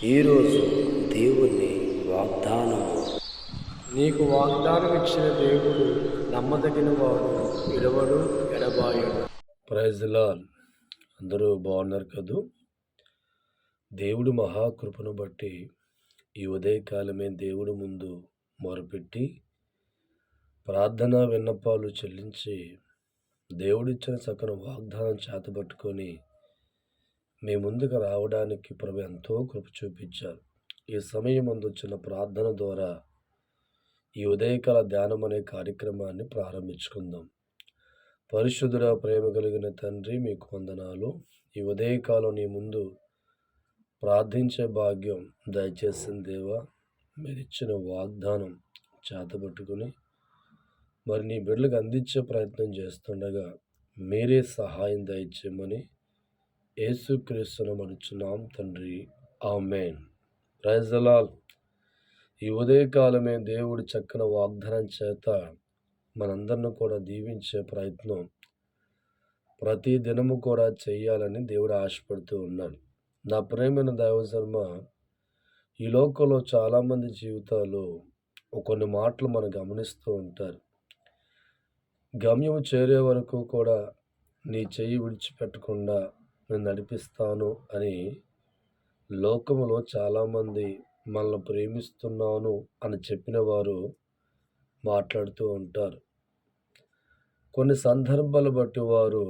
ఈరోజు దేవుని వాగ్దానము. నీకు వాగ్దానం ఇచ్చిన దేవుడు నమ్మదగిన వాడు, విడవడు, ఎడబాయడు. Praise the lord. అందరూ బాగున్నారు కదూ? దేవుడు మహాకృపను బట్టి ఈ ఉదయకాలమే దేవుడి ముందు మొరపెట్టి ప్రార్థనా విన్నపాలు చెల్లించి దేవుడిచ్చిన చక్కని వాగ్దానం చేతబట్టుకొని మీ ముందుకు రావడానికి ప్రభు ఎంతో కృప చూపించారు. ఈ సమయం ముందు వచ్చిన ప్రార్థన ద్వారా ఈ ఉదయకాల ధ్యానం అనే కార్యక్రమాన్ని ప్రారంభించుకుందాం. పరిశుద్ధుడ, ప్రేమ కలిగిన తండ్రి, మీకు వందనాలు. ఈ ఉదయకాలం నీ ముందు ప్రార్థించే భాగ్యం దయచేసిన దేవా, మీరు ఇచ్చిన వాగ్దానం చేతబట్టుకుని మరి నీ బిడ్డలకు అందించే ప్రయత్నం చేస్తుండగా మీరే సహాయం దయచేయమని యేసుక్రీస్తును అడుగుచున్నాం తండ్రి, ఆమేన్. Praise the lord. ఈ ఉదయకాలమే దేవుడి చక్కని వాగ్దానం చేత మనందరిని కూడా దీవించే ప్రయత్నం ప్రతి దినము కూడా చేయాలని దేవుడు ఆశపడుతూ ఉన్నాడు. నా ప్రేమైన దైవజన్మ, ఈ లోకంలో చాలామంది జీవితాలు కొన్ని మాటలు మనం గమనిస్తూ ఉంటారు. గమ్యం చేరే వరకు కూడా నీ చెయ్యి విడిచిపెట్టకుండా నేను నడిపిస్తాను అని లోకములో చాలామంది మనల్ని ప్రేమిస్తున్నాను అని చెప్పిన వారు మాట్లాడుతూ ఉంటారు. కొన్ని సందర్భాలు బట్టి వారు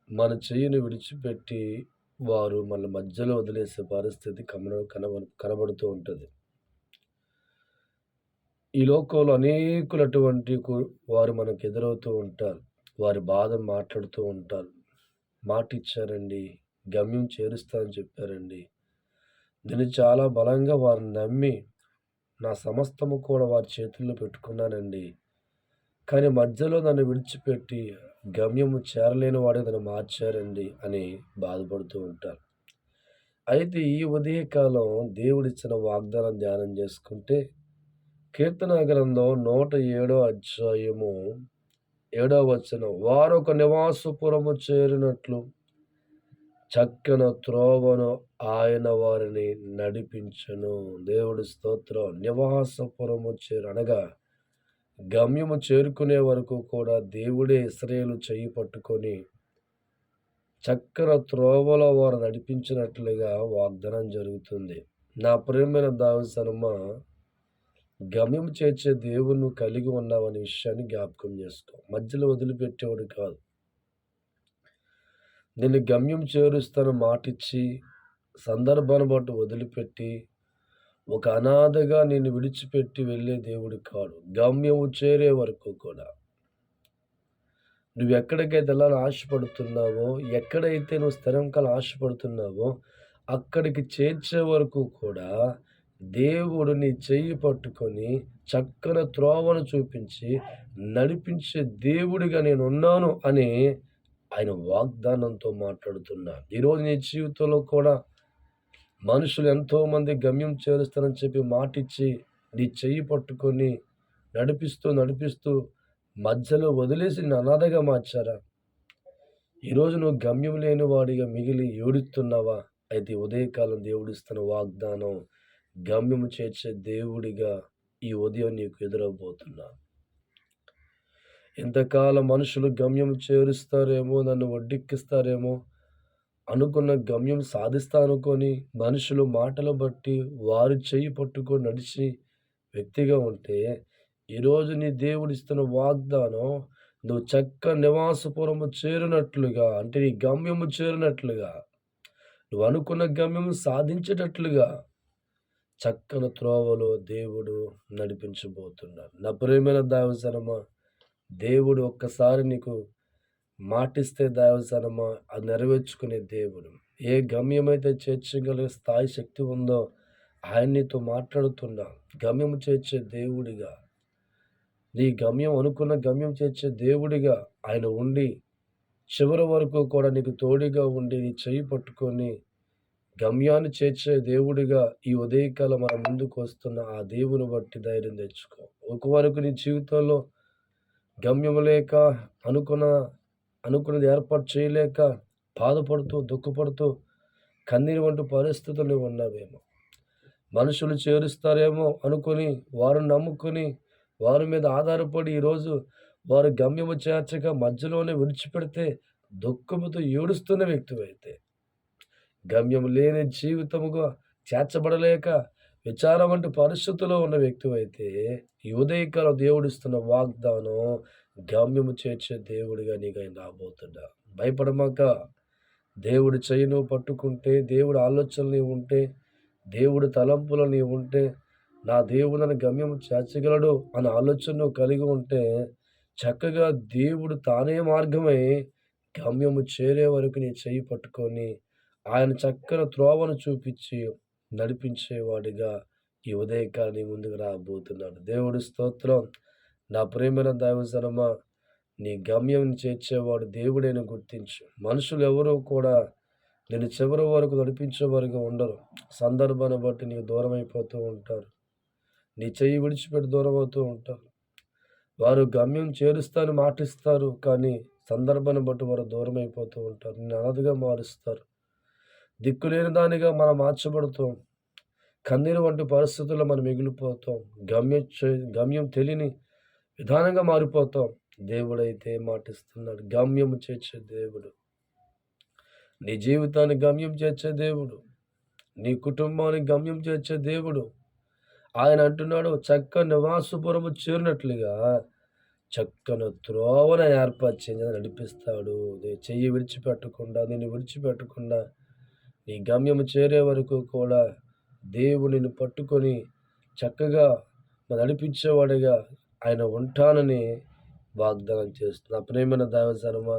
మన చెయ్యిని విడిచిపెట్టి వారు మన మధ్యలో వదిలేసే పరిస్థితి కనబడుతూ ఉంటుంది. ఈ లోకంలో అనేకులటువంటి వారు మనకు ఎదురవుతూ ఉంటారు. వారి బాధ మాట్లాడుతూ ఉంటారు. మాట ఇచ్చారండి, గమ్యం చేరుస్తానని చెప్పారండి. దీన్ని చాలా బలంగా వారు నమ్మి నా సమస్తము కూడా వారి చేతుల్లో పెట్టుకున్నానండి, కానీ మధ్యలో నన్ను విడిచిపెట్టి గమ్యము చేరలేని వాడే నన్ను మార్చారండి అని బాధపడుతూ ఉంటారు. అయితే ఈ ఉదయకాలం దేవుడిచ్చిన వాగ్దానం ధ్యానం చేసుకుంటే కీర్తన గ్రంథం 107వ అధ్యాయము 7వ వచనం, వారు ఒక నివాసపురము చేరినట్లు చక్కని త్రోవను ఆయన వారిని నడిపించను. దేవుడి స్తోత్రం. నివాసపురము అనగా గమ్యము చేరుకునే వరకు కూడా దేవుడే ఇశ్రాయేలు చెయ్యి పట్టుకొని చక్కని త్రోవలో వారు నడిపించినట్లుగా వాగ్దానం జరుగుతుంది. నా ప్రియమైన దావసనమ్మ, గమ్యం చేర్చే దేవుని కలిగి ఉన్నావనే విషయాన్ని జ్ఞాపకం చేసుకో. మధ్యలో వదిలిపెట్టేవాడు కాదు. నేను గమ్యం చేరుస్తాను మాటిచ్చి సందర్భాన్ని బట్టి వదిలిపెట్టి ఒక అనాథగా నేను విడిచిపెట్టి వెళ్ళే దేవుడు కాడు. గమ్యము చేరే వరకు కూడా నువ్వు ఎక్కడికైతే వెళ్ళాలని ఆశపడుతున్నావో, ఎక్కడైతే నువ్వు స్థిరం కాలం ఆశపడుతున్నావో అక్కడికి చేర్చే వరకు కూడా దేవుడు నీ చెయ్యి పట్టుకొని చక్కని త్రోవను చూపించి నడిపించే దేవుడిగా నేను ఉన్నాను అని ఆయన వాగ్దానంతో మాట్లాడుతున్నాను. ఈరోజు నీ జీవితంలో కూడా మనుషులు ఎంతోమంది గమ్యం చేరుస్తానని చెప్పి మాటిచ్చి నీ చెయ్యి పట్టుకొని నడిపిస్తూ మధ్యలో వదిలేసి నేను అనాథగా మార్చారా? ఈరోజు నువ్వు గమ్యం లేని వాడిగా మిగిలి ఏడుస్తున్నావా? అయితే ఉదయకాలం దేవుడిస్తున్న వాగ్దానం, గమ్యము చేర్చే దేవుడిగా ఈ ఉదయం నీకు ఎదురవబోతున్నా. ఎంతకాలం మనుషులు గమ్యం చేరుస్తారేమో, నన్ను వడ్డెక్కిస్తారేమో అనుకున్న గమ్యం సాధిస్తా అనుకొని మనుషులు మాటలు బట్టి వారి చెయ్యి పట్టుకొని నడిచి వ్యక్తిగా ఉంటే, ఈరోజు నీ దేవుడిస్తున్న వాగ్దానం నువ్వు చక్క నివాసపురము చేరినట్లుగా, అంటే నీ గమ్యము చేరినట్లుగా, నువ్వు అనుకున్న గమ్యము సాధించేటట్లుగా చక్కని త్రోవలో దేవుడు నడిపించబోతున్నాడు. నా ప్రియమైన దైవజనమా, దేవుడు ఒక్కసారి నీకు మాటిస్తే దైవజనమా, అది నెరవేర్చుకునే దేవుడు. ఏ గమ్యమైతే చేర్చగలిగే స్థాయి శక్తి ఉందో ఆయన నీతో మాట్లాడుతున్నా. గమ్యం చేర్చే దేవుడిగా, నీ గమ్యం అనుకున్న గమ్యం చేర్చే దేవుడిగా ఆయన ఉండి చివరి వరకు కూడా నీకు తోడుగా ఉండి నీ చెయ్యి పట్టుకొని గమ్యాన్ని చేర్చే దేవుడిగా ఈ ఉదయకాలం మన ముందుకు వస్తున్న ఆ దేవుని బట్టి ధైర్యం తెచ్చుకో. ఒక వరకు నీ జీవితంలో గమ్యం లేక అనుకున్నది ఏర్పాటు చేయలేక బాధపడుతూ దుఃఖపడుతూ కన్నీరు వంటి పరిస్థితులు ఉన్నావేమో. మనుషులు చేరుస్తారేమో అనుకుని, వారిని నమ్ముకుని, వారి మీద ఆధారపడి ఈరోజు వారు గమ్యము చేర్చక మధ్యలోనే విడిచిపెడితే దుఃఖముతో ఏడుస్తున్న వ్యక్తివైతే, గమ్యం లేని జీవితముగా చేర్చబడలేక విచారం వంటి పరిస్థితుల్లో ఉన్న వ్యక్తివైతే, ఈ ఉదయకాలం దేవుడిస్తున్న వాగ్దానం గమ్యము చేర్చే దేవుడిగా నీకు ఆయన రాబోతున్నా. భయపడమాక. దేవుడి చెయ్యి నువ్వు పట్టుకుంటే, దేవుడి ఆలోచనలు నీవు ఉంటే, దేవుడి తలంపులు నీవు ఉంటే, నా దేవుడు నన్ను గమ్యము చేర్చగలడు అనే ఆలోచన నువ్వు కలిగి ఉంటే, చక్కగా దేవుడు తానే మార్గమై గమ్యము చేరే వరకు నీ చెయ్యి పట్టుకొని, ఆయన చక్కని త్రోవను చూపించి నడిపించేవాడిగా ఈ ఉదయకాలం నీ ముందుకు రాబోతున్నాడు. దేవుడి స్తోత్రం. నా ప్రియమైన దైవజనమా, నీ గమ్యం చేర్చేవాడు దేవుడైన గుర్తించు. మనుషులు ఎవరూ కూడా నేను చివరి వరకు నడిపించేవారుగా ఉండరు. సందర్భాన్ని బట్టి నీకు దూరం అయిపోతూ ఉంటారు. నీ చెయ్యి విడిచిపెట్టి దూరం అవుతూ ఉంటారు. వారు గమ్యం చేరుస్తాను మాటిస్తారు, కానీ సందర్భాన్ని బట్టి వారు దూరం అయిపోతూ ఉంటారు. నిన్ను అనాథగా మారుస్తారు. దిక్కులేని దానిగా మనం మార్చబడుతాం. కన్నీరు వంటి పరిస్థితుల్లో మనం మిగిలిపోతాం. గమ్యం తెలియని విధానంగా మారిపోతాం. దేవుడైతే మాటిస్తున్నాడు. గమ్యము చేర్చే దేవుడు, నీ జీవితాన్ని గమ్యం చేర్చే దేవుడు, నీ కుటుంబానికి గమ్యం చేర్చే దేవుడు. ఆయన అంటున్నాడు, చక్కని నివాసపురము చేరినట్లుగా చక్కని త్రోవను ఏర్పరిచి నడిపిస్తాడు. నీ చెయ్యి విడిచిపెట్టకుండా, నిన్ను విడిచిపెట్టకుండా నీ గమ్యము చేరే వరకు కూడా దేవుడు నిన్ను పట్టుకొని చక్కగా నడిపించేవాడిగా ఆయన ఉంటానని వాగ్దానం చేస్తున్నా. ప్రేమైన దైవజనమా,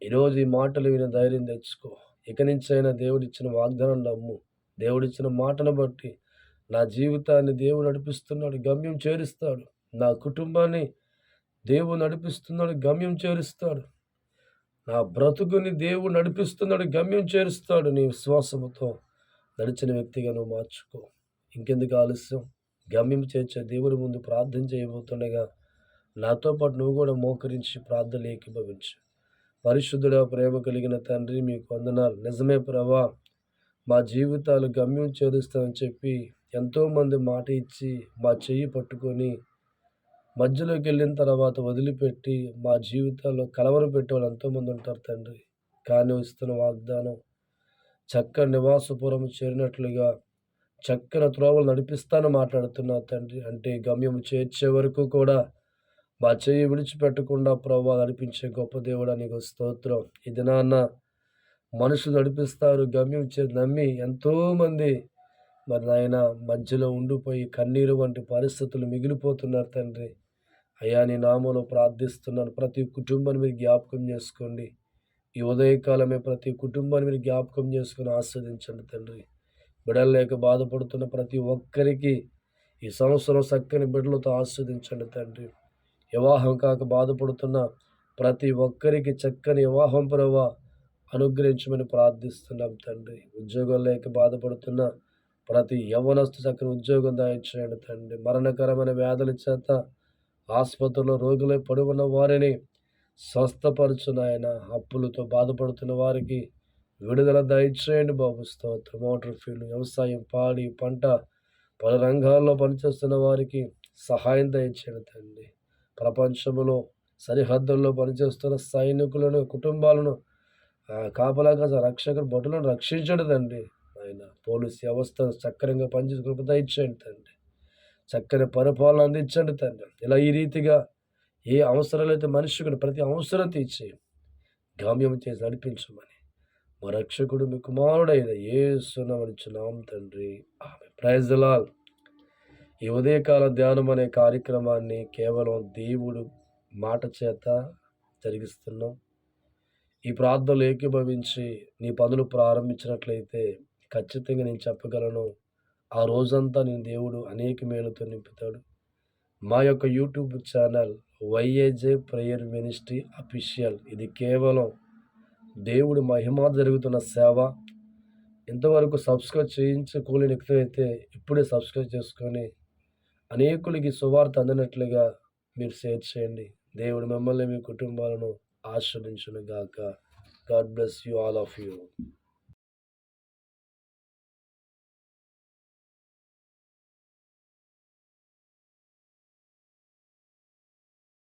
ఈరోజు ఈ మాటలు విని ధైర్యం తెచ్చుకో. ఇక నుంచైనా దేవుడిచ్చిన వాగ్దానం నమ్ము. దేవుడిచ్చిన మాటను బట్టి నా జీవితాన్ని దేవుడు నడిపిస్తున్నాడు, గమ్యం చేరుస్తాడు. నా కుటుంబాన్ని దేవుడు నడిపిస్తున్నాడు, గమ్యం చేరుస్తాడు. నా బ్రతుకుని దేవుడు నడిపిస్తున్నాడు, గమ్యం చేరుస్తాడు. నీ విశ్వాసముతో నడిచిన వ్యక్తిగా నువ్వు మార్చుకో. ఇంకెందుకు ఆలస్యం? గమ్యం చేర్చే దేవుడి ముందు ప్రార్థన చేయబోతుండగా నాతో పాటు నువ్వు కూడా మోకరించి ప్రార్థనలు ఏకీభవించు. పరిశుద్ధుడా, ప్రేమ కలిగిన తండ్రి, మీకు వందనాలు. నిజమే ప్రభా, మా జీవితాలు గమ్యం చేరుస్తామని చెప్పి ఎంతోమంది మాట ఇచ్చి మా చెయ్యి పట్టుకొని మధ్యలోకి వెళ్ళిన తర్వాత వదిలిపెట్టి మా జీవితాల్లో కలవరం పెట్టే వాళ్ళు ఎంతోమంది ఉంటారు తండ్రి. కానీ ఇస్తున్న వాగ్దానం చక్కని నివాసపురం చేరినట్లుగా చక్కని త్రోవలు నడిపిస్తాను మాట్లాడుతున్నావు తండ్రి. అంటే గమ్యం చేర్చే వరకు కూడా మా చెయ్యి విడిచిపెట్టకుండా ప్రభావ నడిపించే గొప్ప దేవుడా నీకు స్తోత్రం. ఈ దినాన్న మనుషులు నడిపిస్తారు, గమ్యం నమ్మి ఎంతోమంది మరి నాయన మధ్యలో ఉండిపోయి కన్నీరు వంటి పరిస్థితులు మిగిలిపోతున్నారు తండ్రి. అయ్యా, నీ నామంలో ప్రార్థిస్తున్నాను. ప్రతి కుటుంబాన్ని మీరు జ్ఞాపకం చేసుకోండి. ఈ ఉదయకాలమే ప్రతి కుటుంబాన్ని మీరు జ్ఞాపకం చేసుకుని ఆస్వాదించండి తండ్రి. బిడ్డలు లేక బాధపడుతున్న ప్రతి ఒక్కరికి ఈ సంవత్సరం చక్కని బిడ్డలతో ఆస్వాదించండి తండ్రి. వివాహం కాక బాధపడుతున్న ప్రతి ఒక్కరికి చక్కని వివాహం ప్రభావ అనుగ్రహించమని ప్రార్థిస్తున్నాం తండ్రి. ఉద్యోగం లేక బాధపడుతున్న ప్రతి యవ్వనస్తు చక్కని ఉద్యోగం దయచేయండి తండ్రి. మరణకరమైన వ్యాధుల చేత ఆసుపత్రిలో రోగులై పడి ఉన్న వారిని స్వస్థపరచు నాయన. అప్పులతో బాధపడుతున్న వారికి విడుదల దయచేయండి బాబు. స్తోత్రం. మోటార్ ఫీల్డ్, వ్యవసాయం, పాడి పంట పలు రంగాల్లో పనిచేస్తున్న వారికి సహాయం దయచేయండి తండ్రి. ప్రపంచంలో సరిహద్దుల్లో పనిచేస్తున్న సైనికులను, కుటుంబాలను కాపలాగా రక్షకుడు భటులను రక్షించండి తండ్రి. ఆయన పోలీస్ వ్యవస్థ చక్కరంగా పనిచేసి కృప దయచేయండి తండ్రి. చక్కని పరిపాలన అందించండి తండ్రి. ఇలా ఈ రీతిగా ఏ అవసరాలైతే మనిషికి ప్రతి అవసరం తీర్చి గమ్యం చేసి నడిపించమని మా రక్షకుడు మీ కుమారుడైన యేసు నామమున తండ్రి. ఆమేన్. Praise the lord. ఈ ఉదయకాల ధ్యానం అనే కార్యక్రమాన్ని కేవలం దేవుడు మాట చేత జరిగిస్తున్నాం. ఈ ప్రార్థనలు ఏకీభవించి నీ పనులు ప్రారంభించినట్లయితే ఖచ్చితంగా నేను చెప్పగలను, ఆ రోజంతా నేను దేవుడు అనేక మేలుతో నింపుతాడు. మా యొక్క YouTube channel YAJ prayer ministry official. ఇది కేవలం దేవుడు మహిమ జరుగుతున్న సేవ. ఇంతవరకు సబ్స్క్రైబ్ చేయించుకోలేని వ్యక్తులైతే ఇప్పుడే సబ్స్క్రైబ్ చేసుకొని అనేకులకి సువార్త అందినట్లుగా మీరు షేర్ చేయండి. దేవుడు మిమ్మల్ని, మీ కుటుంబాలను ఆశీర్వదించును గాక. God bless you, all of you.